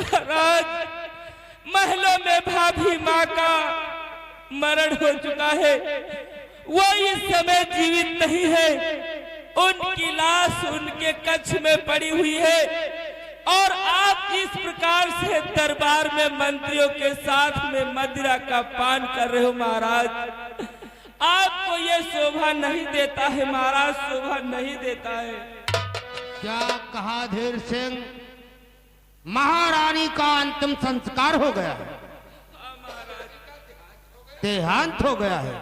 महाराज, महलों में भाभी माँ का मरण हो चुका है, वो इस समय जीवित नहीं है। उनकी लाश उनके कक्ष में पड़ी हुई है और आप इस प्रकार से दरबार में मंत्रियों के साथ में मदिरा का पान कर रहे हो महाराज। आपको ये शोभा नहीं देता है महाराज, शोभा नहीं देता है। क्या कहा धीर सिंह? महारानी का अंतिम संस्कार हो गया है, देहांत हो गया है।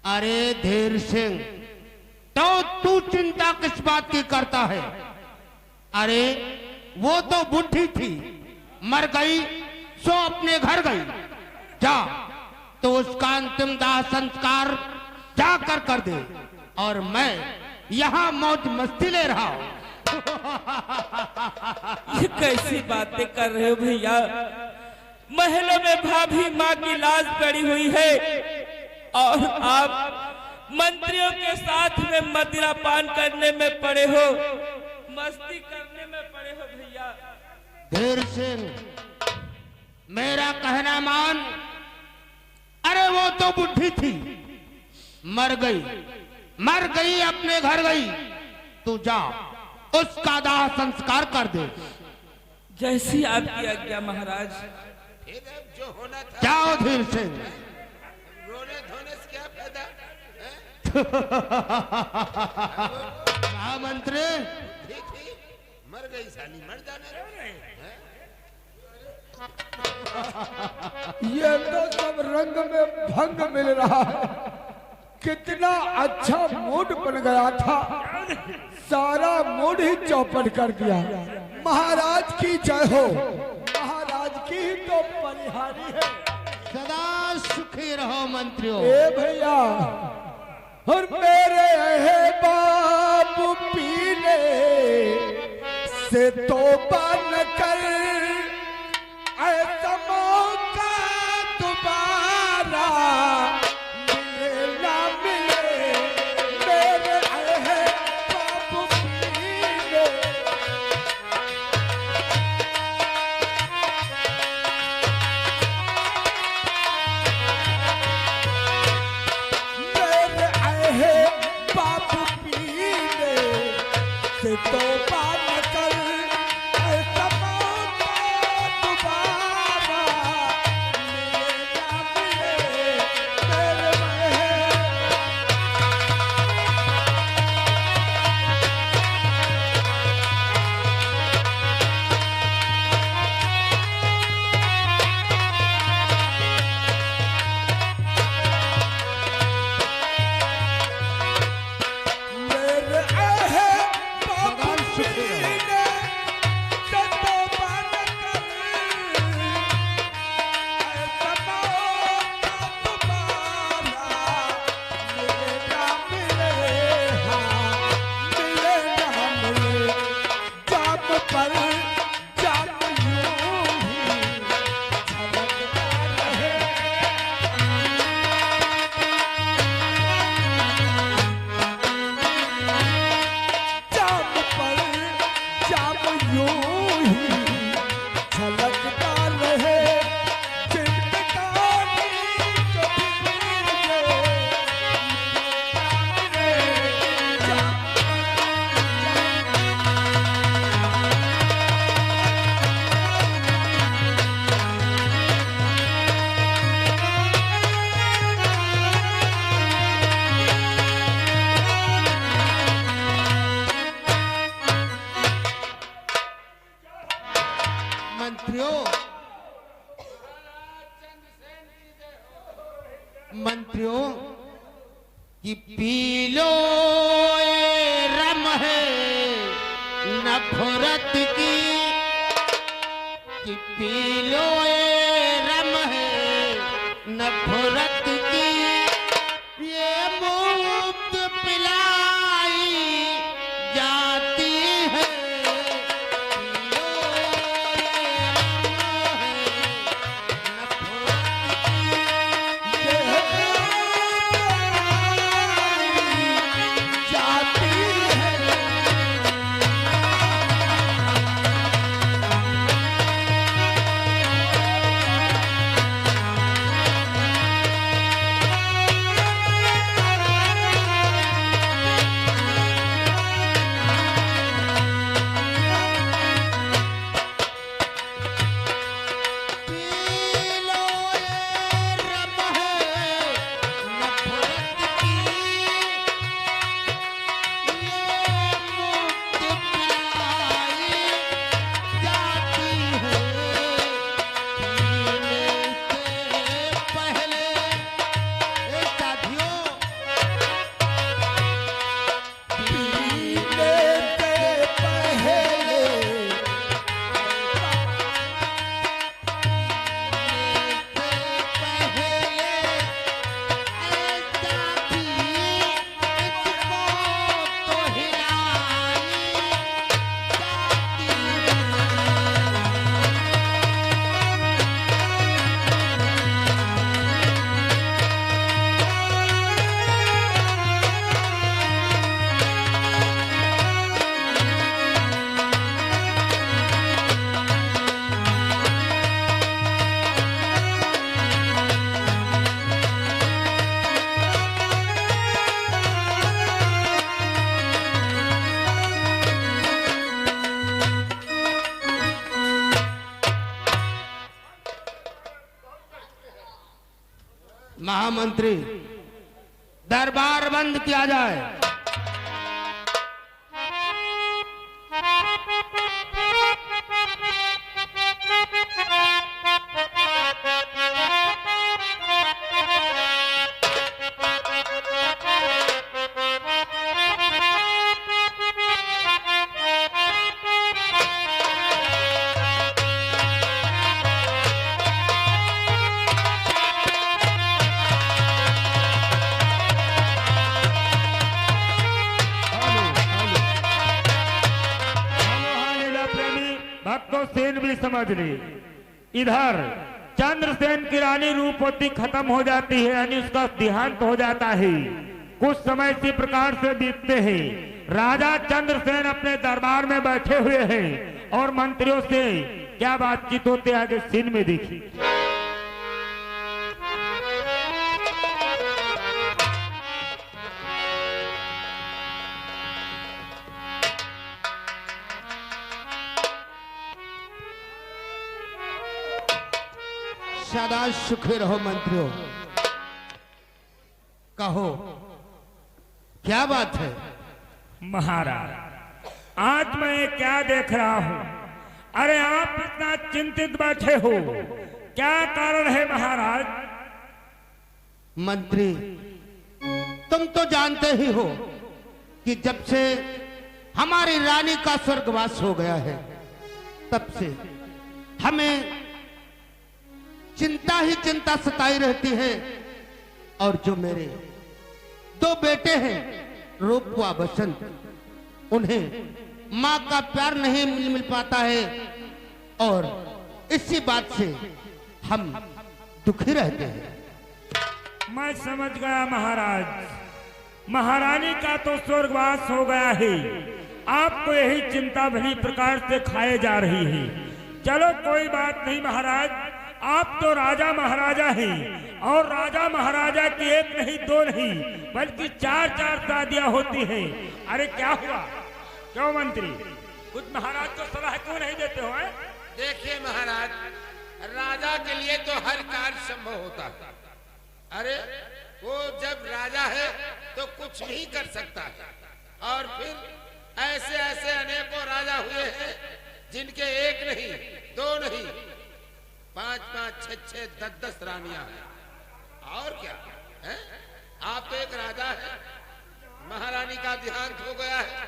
अरे धीर सिंह, तो तू चिंता किस बात की करता है? अरे वो तो बुढ़ी थी, मर गई सो अपने घर गई। जा तो उसका अंतिम दाह संस्कार जाकर कर दे, और मैं यहाँ मौज मस्ती ले रहा हूँ। ये कैसी बातें कर रहे हो भैया? महलों में भाभी माँ की लाश पड़ी हुई है और आप मंत्रियों के साथ में मदिरा पान करने में पड़े हो, मस्ती करने में पड़े हो भैया। धीर सिंह, मेरा कहना मान। अरे वो तो बुढ़ी थी, मर गई अपने घर गई। तू जा उसका दाह संस्कार कर दे। जैसी आपकी आज्ञा महाराज। जो होना था जाओ धीर सिंह। रोने धोने से क्या फायदा? कहा मंत्री? ठीक, मर गई साली, मर जाने दो। ये तो सब रंग में भंग मिल रहा है। कितना अच्छा मूड बन गया था, सारा मूड ही चौपट कर दिया। महाराज की जय हो, महाराज की ही तो परिहारी है। सदा सुखी रहो मंत्रियों। ए भैया, और मेरे है बाबू पीले से तौबा न कर, ऐसा मौका दोबारा मिले ना मिले। मेरे है बाबू पीले, मेरे है बाबू पीले से तौबा न कर, ऐसा मौका दोबारा मिले ना मिले। मेरे है मेरे है बाबू पीले से तौबा न कर, ऐसा मौका दोबारा मिले ना मिले। हाँ, मिले ना मिले। जाम पर जाम यूं ही छलकता रहे। जाम पर जाम यूं ही छलकता रहे। जिंदगानी जो फिर में जाम मंत्रियों कि पी लो ये रम है नफरत की, कि पी लो ये रम है नफरत की। ये मुफ्त पिलाई जाती है। पी लो ये रम है नफरत जाती है। महामंत्री, दरबार बंद किया जाए। भक्तों सेन भी समझ ली। इधर चंद्रसेन की रानी रूपवती खत्म हो जाती है, यानी उसका देहांत हो जाता है। कुछ समय इसी प्रकार से बीतते हैं। राजा चंद्रसेन अपने दरबार में बैठे हुए हैं और मंत्रियों से क्या बातचीत होते आगे सीन में देखी। सदा सुखी रहो मंत्रियों। कहो क्या बात है? महाराज, आज मैं ये क्या देख रहा हूँ? अरे आप इतना चिंतित बैठे हो, क्या कारण है महाराज? मंत्री, तुम तो जानते ही हो कि जब से हमारी रानी का स्वर्गवास हो गया है, तब से हमें चिंता ही चिंता सताई रहती है। और जो मेरे दो बेटे हैं, रूप व बसंत, उन्हें मां का प्यार नहीं मिल पाता है और इसी बात से हम दुखी रहते हैं। मैं समझ गया महाराज, महारानी का तो स्वर्गवास हो गया है, आपको यही चिंता भली प्रकार से खाए जा रही है। चलो कोई बात नहीं महाराज, आप तो राजा महाराजा हैं और राजा महाराजा की एक नहीं दो नहीं बल्कि चार चार शादियां होती हैं। अरे क्या हुआ? क्यों मंत्री, कुछ महाराज को सलाह क्यों नहीं देते हो? देखिए महाराज, राजा के लिए तो हर कार्य संभव होता है। अरे वो जब राजा है तो कुछ भी कर सकता है, और फिर ऐसे ऐसे अनेकों राजा हुए हैं जिनके एक नहीं दो नहीं 5-5, 6-6, 10-10 रानियां हैं। और क्या है? आप तो एक राजा है, महारानी का देहांत हो गया है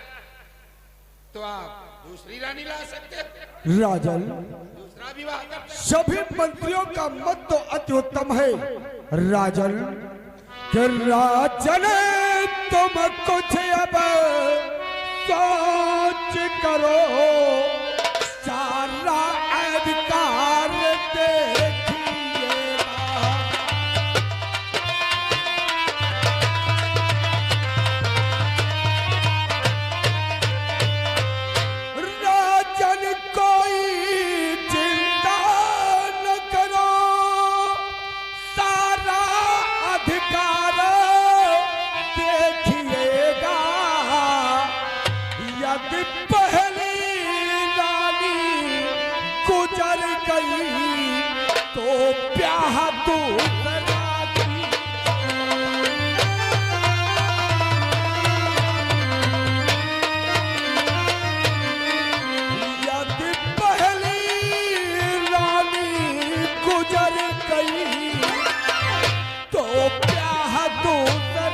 तो आप दूसरी रानी ला सकते हैं, राजन, दूसरा विवाह कर सकते। सभी मंत्रियों का मत तो अति उत्तम है राजन, कि राजन तुम कुछ अब सोच करो, सारा अधिकार देखिएगा। राजन कोई चिंता न करो, सारा अधिकार देखिएगा। यदि पहली गुजर गई तो ब्याह दूसरा की। यदि पहली रानी गुजर गई तो ब्याह दूसरा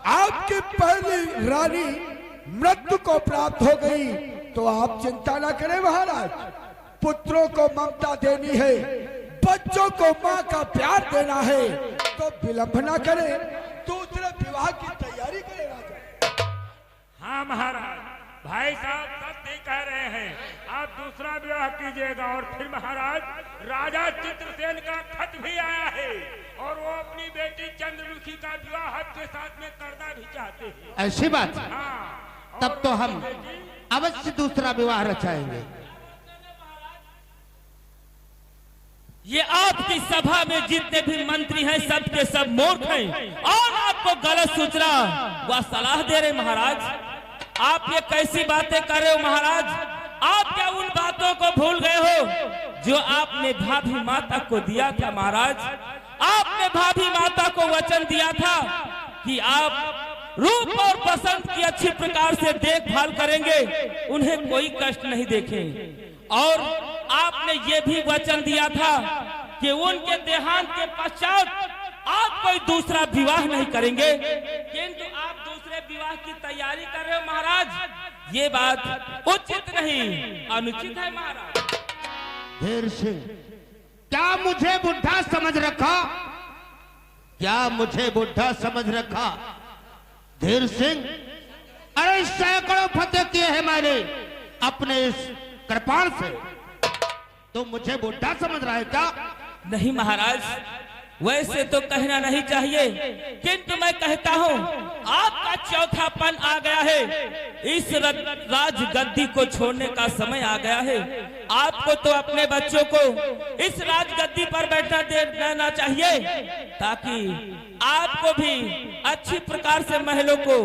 आपकी पहली रानी मृत्यु को प्राप्त हो गई तो आप चिंता न करें महाराज। पुत्रों को ममता देनी है, बच्चों को मां का प्यार देना है, तो विलंब न करें, दूसरे विवाह की तैयारी करें राजा। हाँ महाराज, भाई साहब सत्य कह रहे हैं, आप दूसरा विवाह कीजिएगा। और फिर महाराज, राजा चित्रसेन का खत भी आया है और वो अपनी बेटी चंद्रमुखी का विवाह आपके साथ में करना भी चाहते हैं। ऐसी बात है? हाँ, तब तो हम अवश्य दूसरा विवाह रचाएंगे। ये आपकी सभा में जितने भी मंत्री हैं सब के सब मूर्ख हैं और आपको गलत सूचना व सलाह दे रहे महाराज। आप ये कैसी बातें कर रहे हो महाराज? आप क्या उन बातों को भूल गए हो जो आपने भाभी माता को दिया था महाराज? आपने भाभी माता को वचन दिया था कि आप रूप और पसंद की अच्छी प्रकार से देखभाल करेंगे, उन्हें कोई कष्ट नहीं देखेंगे। और आपने ये भी वचन दिया था कि उनके देहांत के पश्चात आप कोई दूसरा विवाह नहीं करेंगे, किंतु आप दूसरे विवाह की तैयारी कर रहे हो महाराज। ये बात उचित नहीं, अनुचित है महाराज। धीर सिंह, क्या मुझे बुढ़ा समझ रखा? क्या मुझे बुढ़ा समझ रखा? धीर सिंह, अरे सैकड़ों फतेह किए हैं मैंने अपने इस कृपाण से, तो मुझे बुढ़ा समझ रहा है क्या? नहीं महाराज, वैसे तो कहना नहीं चाहिए, किंतु मैं कहता हूँ आपका चौथापन आ गया है। इस राज गद्दी को छोड़ने का समय आ गया है। आपको तो अपने बच्चों को इस राज गद्दी पर बैठना देना चाहिए, ताकि आपको भी अच्छी प्रकार से महलों को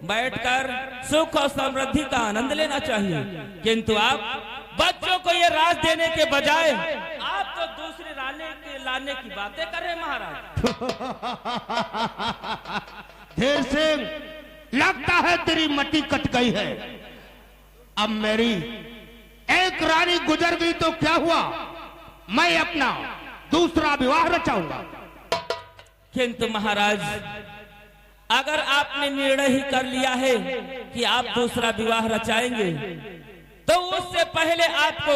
बैठकर सुख और समृद्धि का आनंद लेना चाहिए। किंतु आप बच्चों को ये राज देने के बजाय आप तो दूसरे लाने की बातें कर रहे हैं महाराज। धीर सिंह, लगता है तेरी मति कट गई है। अब मेरी एक रानी गुजर गई तो क्या हुआ, मैं अपना दूसरा विवाह रचाऊंगा। किंतु महाराज, अगर आपने निर्णय ही कर लिया है कि आप दूसरा विवाह रचाएंगे, तो उससे पहले आपको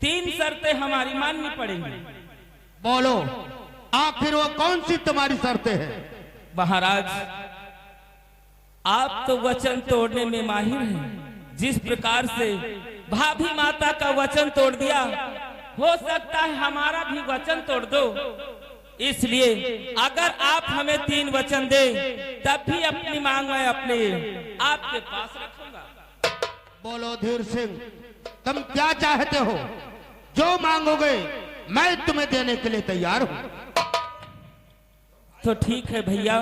3 शर्तें हमारी माननी पड़ेंगी। बोलो, आखिर वो कौन सी तुम्हारी शर्तें हैं? महाराज, आप तो वचन तोड़ने में माहिर हैं। जिस प्रकार से भाभी माता का वचन तोड़ दिया, हो सकता है हमारा भी वचन तोड़ दो। इसलिए अगर आप हमें 3 वचन दे, तब भी अपनी मांग मैं अपने आपके पास रखूंगा। बोलो धीर सिंह, तुम क्या चाहते हो? जो मांगोगे मैं तुम्हें देने के लिए तैयार हूं। तो ठीक है भैया,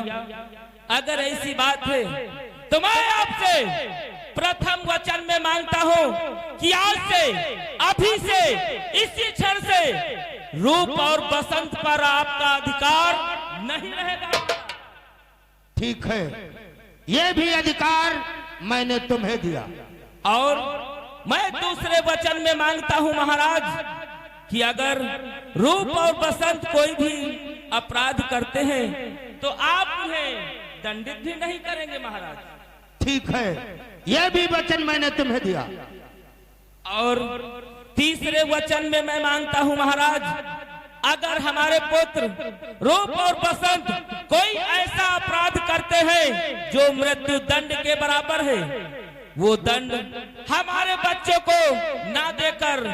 अगर ऐसी बात है तो मैं आपसे प्रथम वचन में मांगता हूं कि आज से, अभी से, इसी क्षण से रूप और बसंत पर आपका अधिकार नहीं रहेगा। ठीक है, ये भी अधिकार मैंने तुम्हें दिया। और मैं दूसरे वचन में मांगता हूं महाराज कि अगर रूप और बसंत कोई भी अपराध करते हैं तो आप उन्हें दंडित भी नहीं करेंगे महाराज। ठीक है, यह भी वचन मैंने तुम्हें दिया। और तीसरे वचन में मैं मांगता हूं महाराज, अगर हमारे पुत्र रूप और बसंत कोई ऐसा अपराध करते हैं जो मृत्यु दंड के बराबर है, वो दंड हमारे बच्चों को ना देकर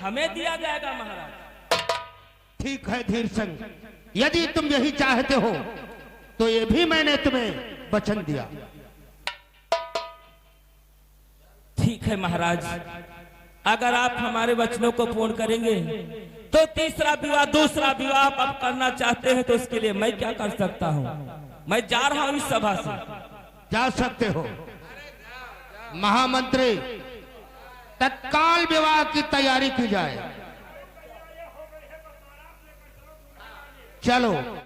हमें दिया जाएगा महाराज। ठीक है धीर सिंह, यदि तुम यही चाहते हो तो ये भी मैंने तुम्हें वचन दिया। ठीक है महाराज, अगर आप हमारे वचनों को पूर्ण करेंगे तो तीसरा विवाह, दूसरा विवाह आप करना चाहते हैं तो उसके लिए मैं क्या कर सकता हूं? मैं जा रहा हूं इस सभा से। जा सकते हो। महामंत्री, तत्काल विवाह की तैयारी की जाए। चलो।